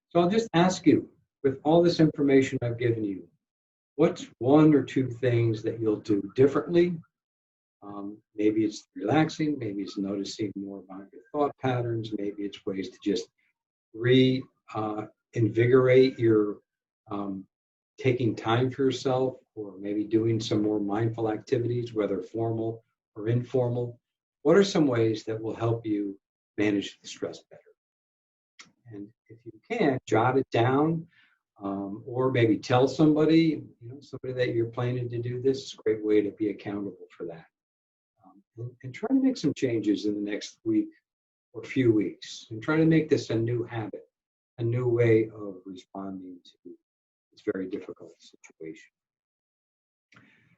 B: So I'll just ask you, with all this information I've given you, what's one or two things that you'll do differently? Maybe it's relaxing, maybe it's noticing more about your thought patterns, maybe it's ways to just invigorate your taking time for yourself, or maybe doing some more mindful activities, whether formal or informal. What are some ways that will help you manage the stress better? And if you can, jot it down, or maybe tell somebody, somebody that you're planning to do this. Is a great way to be accountable for that. And try to make some changes in the next week or few weeks, and try to make this a new habit, a new way of responding to this very difficult situation.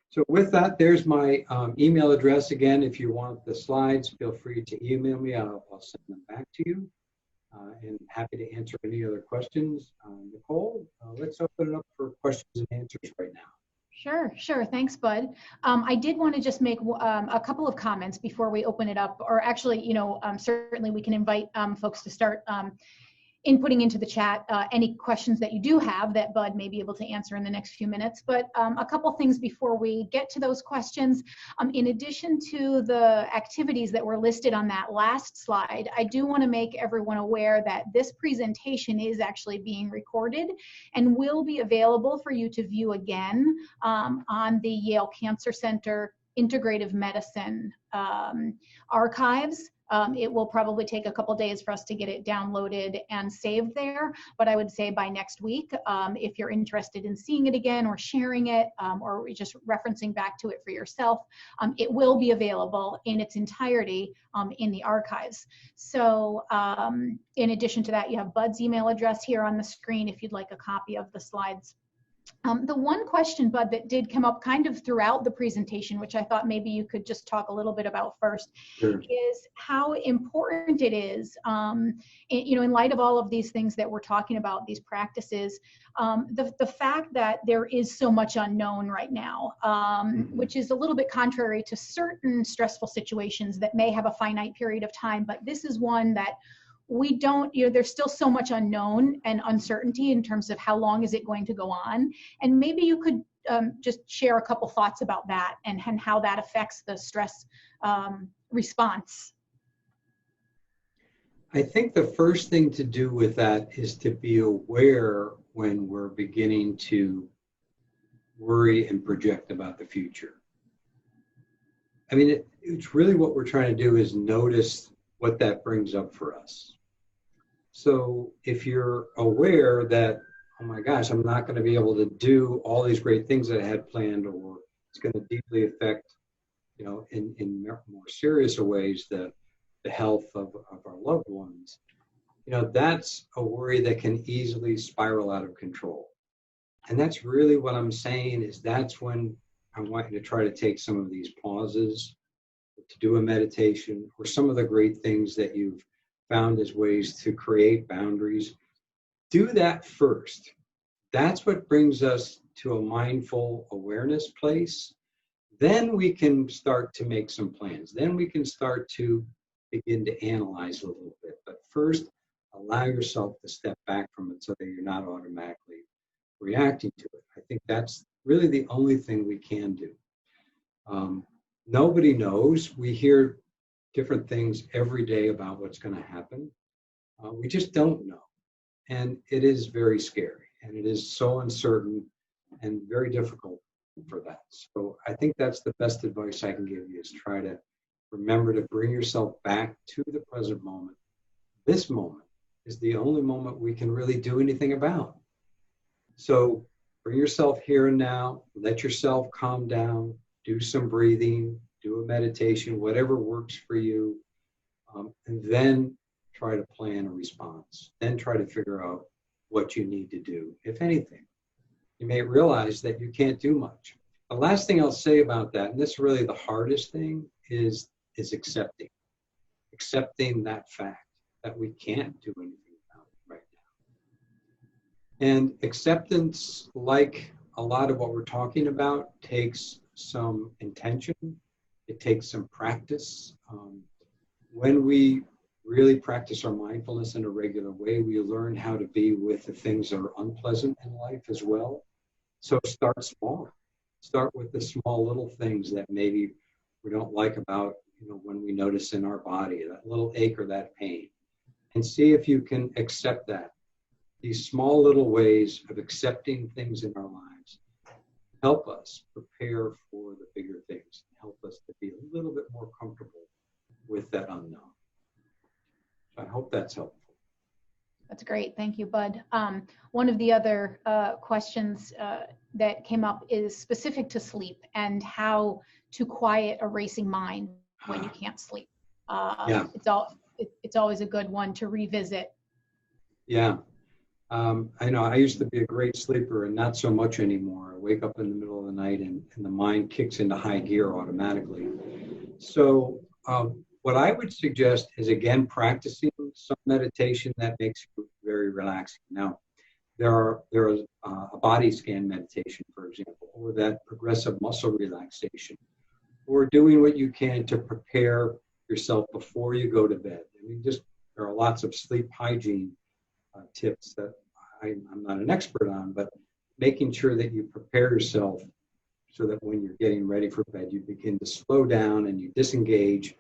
B: So with that, there's my email address. Again, if you want the slides, feel free to email me. I'll send them back to you. And happy to answer any other questions. Nicole, let's open it up for questions and answers right now.
A: Sure. Thanks, Bud. I did want to just make a couple of comments before we open it up, or actually, certainly we can invite folks to start inputting into the chat any questions that you do have that Bud may be able to answer in the next few minutes. But a couple things before we get to those questions. In addition to the activities that were listed on that last slide, I do want to make everyone aware that this presentation is actually being recorded and will be available for you to view again on the Yale Cancer Center Integrative Medicine archives. It will probably take a couple days for us to get it downloaded and saved there, but I would say by next week, if you're interested in seeing it again or sharing it or just referencing back to it for yourself, it will be available in its entirety in the archives. So in addition to that, you have Bud's email address here on the screen if you'd like a copy of the slides. The one question, Bud, that did come up kind of throughout the presentation, which I thought maybe you could just talk a little bit about first,
B: Sure.
A: is how important it is, in light of all of these things that we're talking about, these practices, the fact that there is so much unknown right now, which is a little bit contrary to certain stressful situations that may have a finite period of time, but this is one that we don't, there's still so much unknown and uncertainty in terms of how long is it going to go on. And maybe you could just share a couple thoughts about that and how that affects the stress response.
B: I think the first thing to do with that is to be aware when we're beginning to worry and project about the future. I mean, it's really what we're trying to do is notice what that brings up for us. So if you're aware that, oh my gosh, I'm not going to be able to do all these great things that I had planned, or it's going to deeply affect, in more serious ways, the health of our loved ones, that's a worry that can easily spiral out of control. And that's really what I'm saying is that's when I want you to try to take some of these pauses, to do a meditation, or some of the great things that you've found as ways to create boundaries. Do that first. That's what brings us to a mindful awareness place. Then we can start to make some plans. Then we can start to begin to analyze a little bit. But first, allow yourself to step back from it so that you're not automatically reacting to it. I think that's really the only thing we can do. Nobody knows. We hear different things every day about what's going to happen. We just don't know. And it is very scary. And it is so uncertain and very difficult for that. So I think that's the best advice I can give you, is try to remember to bring yourself back to the present moment. This moment is the only moment we can really do anything about. So bring yourself here and now, let yourself calm down, do some breathing, do a meditation, whatever works for you, and then try to plan a response. Then try to figure out what you need to do, if anything. You may realize that you can't do much. The last thing I'll say about that, and this is really the hardest thing, is accepting. Accepting that fact that we can't do anything about it right now. And acceptance, like a lot of what we're talking about, takes some intention. It takes some practice. When we really practice our mindfulness in a regular way, we learn how to be with the things that are unpleasant in life as well. So start small. Start with the small little things that maybe we don't like about, when we notice in our body, that little ache or that pain. And see if you can accept that. These small little ways of accepting things in our lives help us prepare for the bigger things, help us to be a little bit more comfortable with that unknown. I hope that's helpful.
A: That's great. Thank you, Bud. One of the other questions that came up is specific to sleep and how to quiet a racing mind when you can't sleep.
B: Yeah.
A: It's always a good one to revisit.
B: Yeah. I know I used to be a great sleeper and not so much anymore. I wake up in the middle of the night and the mind kicks into high gear automatically. So what I would suggest is, again, practicing some meditation that makes you very relaxing. Now, there is a body scan meditation, for example, or that progressive muscle relaxation, or doing what you can to prepare yourself before you go to bed. I mean, there are lots of sleep hygiene tips that I'm not an expert on, but making sure that you prepare yourself so that when you're getting ready for bed, you begin to slow down and you disengage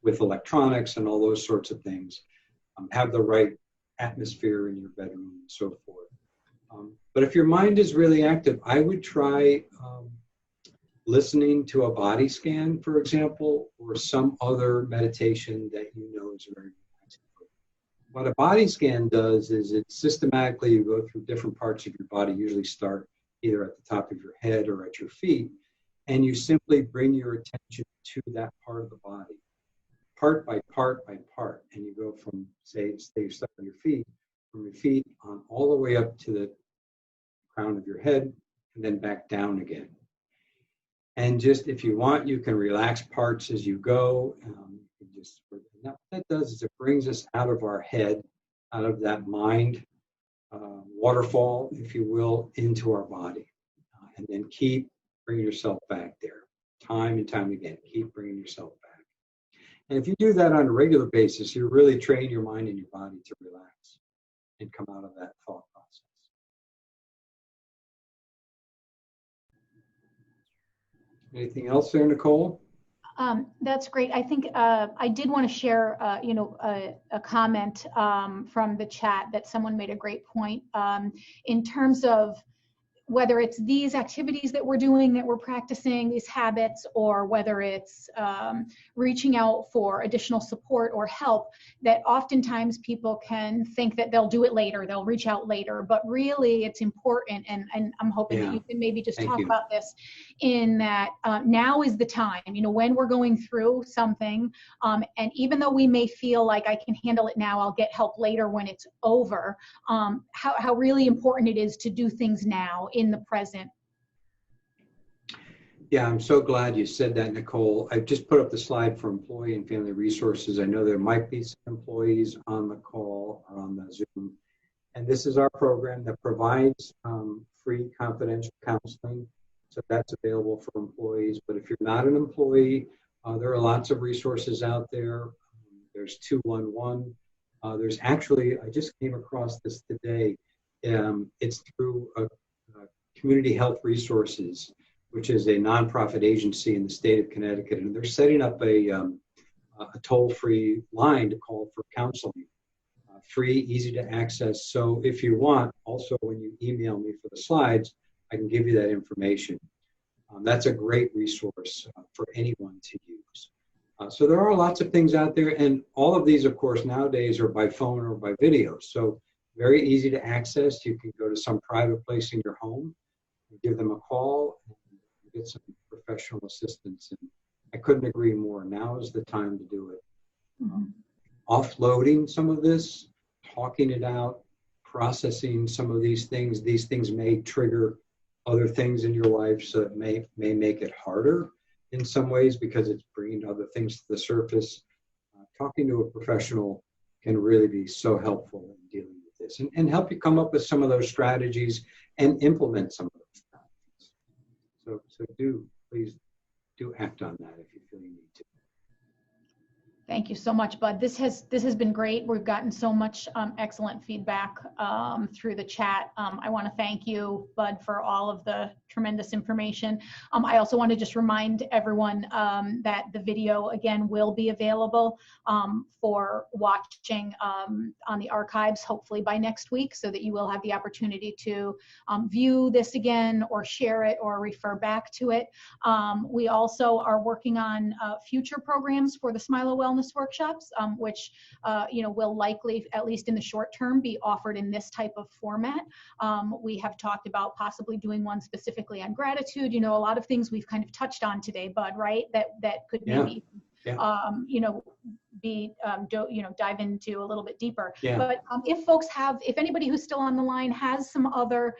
B: with electronics and all those sorts of things. Have the right atmosphere in your bedroom and so forth. But if your mind is really active, I would try listening to a body scan, for example, or some other meditation that you know is very relaxing. What a body scan does is it systematically, you go through different parts of your body, usually start either at the top of your head or at your feet, and you simply bring your attention to that part of the body, part by part by part, and you go from, say you start on your feet, from your feet on all the way up to the crown of your head, and then back down again. And just, if you want, you can relax parts as you go. What that does is it brings us out of our head, out of that mind waterfall, if you will, into our body. And then keep bringing yourself back there, time and time again. Keep bringing yourself back. And if you do that on a regular basis, you really train your mind and your body to relax and come out of that thought process. Anything else there, Nicole?
A: That's great. I think I did want to share, a comment from the chat that someone made a great point in terms of whether it's these activities that we're doing, that we're practicing, these habits, or whether it's reaching out for additional support or help, that oftentimes people can think that they'll do it later, they'll reach out later, but really it's important, and I'm hoping that you can maybe just talk about this, in that now is the time, when we're going through something, and even though we may feel like I can handle it now, I'll get help later when it's over, how really important it is to do things now in the present.
B: Yeah, I'm so glad you said that, Nicole. I've just put up the slide for employee and family resources. I know there might be some employees on the call or on the Zoom. And this is our program that provides free confidential counseling. So that's available for employees. But if you're not an employee, there are lots of resources out there. There's 211. There's actually, I just came across this today. It's through Community Health Resources, which is a nonprofit agency in the state of Connecticut. And they're setting up a toll-free line to call for counseling. Free, easy to access. So if you want, also when you email me for the slides, I can give you that information. That's a great resource for anyone to use. So there are lots of things out there, and all of these, of course, nowadays are by phone or by video. So very easy to access. You can go to some private place in your home, and give them a call, and get some professional assistance. And I couldn't agree more. Now is the time to do it.
A: Mm-hmm.
B: Offloading some of this, talking it out, processing some of these things may trigger other things in your life, so it may make it harder in some ways because it's bringing other things to the surface. Talking to a professional can really be so helpful in dealing with this and help you come up with some of those strategies and implement some of those strategies. So please do act on that if you feel you need to.
A: Thank you so much, Bud. This has been great. We've gotten so much excellent feedback through the chat. I want to thank you, Bud, for all of the tremendous information. I also want to just remind everyone that the video, again, will be available for watching on the archives, hopefully by next week, so that you will have the opportunity to view this again or share it or refer back to it. We also are working on future programs for the Smilow Wellness workshops, which will likely, at least in the short term, be offered in this type of format. We have talked about possibly doing one specifically on gratitude. A lot of things we've kind of touched on today, Bud, right? That could maybe dive into a little bit deeper.
B: Yeah.
A: But if anybody who's still on the line has some other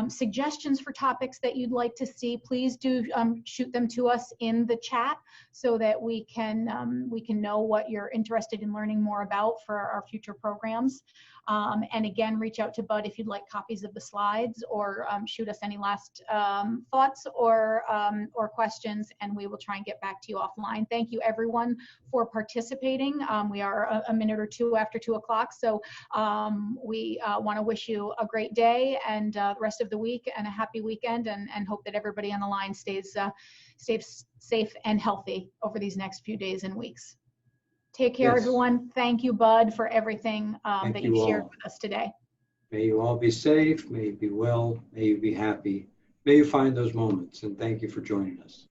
A: suggestions for topics that you'd like to see, please do shoot them to us in the chat so that we can know what you're interested in learning more about for our future programs. And again, reach out to Bud if you'd like copies of the slides, or shoot us any last thoughts or questions, and we will try and get back to you offline. Thank you, everyone, for participating. We are a minute or two after 2 o'clock, so we want to wish you a great day and the rest of the week and a happy weekend, and hope that everybody on the line stays safe and healthy over these next few days and weeks. Take care, everyone. Thank you, Bud, for everything that you shared with us today.
B: May you all be safe. May you be well. May you be happy. May you find those moments. And thank you for joining us.